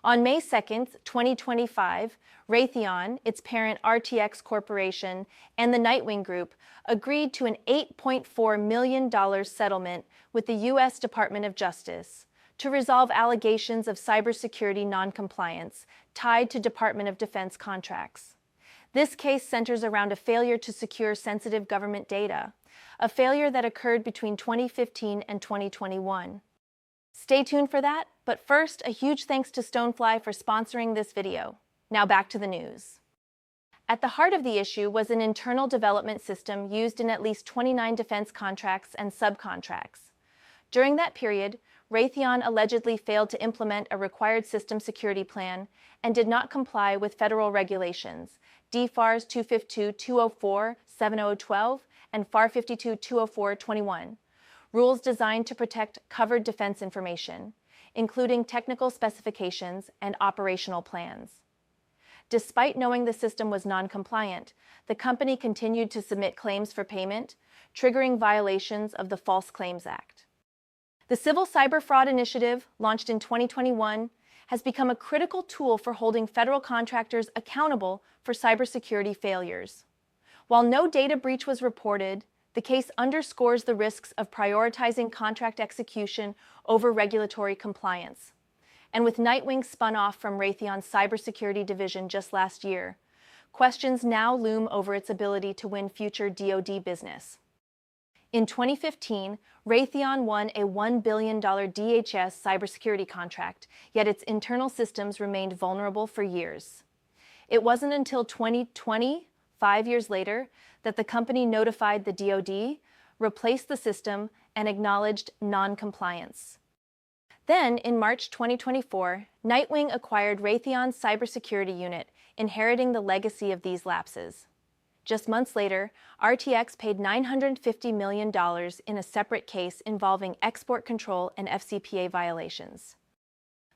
On May 2, 2025, Raytheon, its parent RTX Corporation, and the Nightwing Group agreed to an $8.4 million settlement with the U.S. Department of Justice to resolve allegations of cybersecurity noncompliance tied to Department of Defense contracts. This case centers around a failure to secure sensitive government data, a failure that occurred between 2015 and 2021. Stay tuned for that, but first, a huge thanks to Stonefly for sponsoring this video. Now back to the news. At the heart of the issue was an internal development system used in at least 29 defense contracts and subcontracts. During that period, Raytheon allegedly failed to implement a required system security plan and did not comply with federal regulations, DFARS 252-204-7012 and FAR 52-204-21, rules designed to protect covered defense information, including technical specifications and operational plans. Despite knowing the system was non-compliant, the company continued to submit claims for payment, triggering violations of the False Claims Act. The Civil Cyber Fraud Initiative, launched in 2021, has become a critical tool for holding federal contractors accountable for cybersecurity failures. While no data breach was reported, the case underscores the risks of prioritizing contract execution over regulatory compliance. And with Nightwing spun off from Raytheon's cybersecurity division just last year, questions now loom over its ability to win future DoD business. In 2015, Raytheon won a $1 billion DHS cybersecurity contract, yet its internal systems remained vulnerable for years. It wasn't until 2020, 5 years later, that the company notified the DoD, replaced the system, and acknowledged non-compliance. Then, in March 2024, Nightwing acquired Raytheon's cybersecurity unit, inheriting the legacy of these lapses. Just months later, RTX paid $950 million in a separate case involving export control and FCPA violations.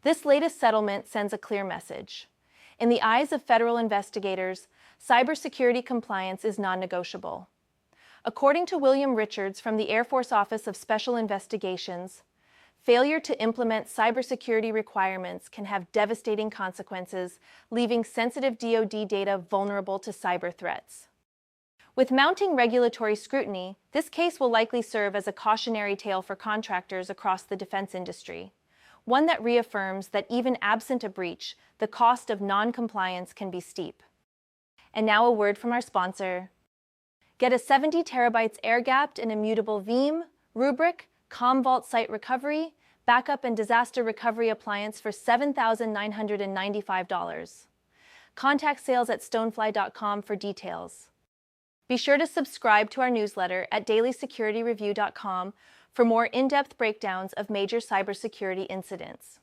This latest settlement sends a clear message. In the eyes of federal investigators, cybersecurity compliance is non-negotiable. According to William Richards from the Air Force Office of Special Investigations, failure to implement cybersecurity requirements can have devastating consequences, leaving sensitive DoD data vulnerable to cyber threats. With mounting regulatory scrutiny, this case will likely serve as a cautionary tale for contractors across the defense industry, one that reaffirms that even absent a breach, the cost of non-compliance can be steep. And now a word from our sponsor. Get a 70 terabytes air-gapped and immutable Veeam, Rubrik, Commvault Site Recovery, Backup and Disaster Recovery Appliance for $7,995. Contact sales at stonefly.com for details. Be sure to subscribe to our newsletter at dailysecurityreview.com for more in-depth breakdowns of major cybersecurity incidents.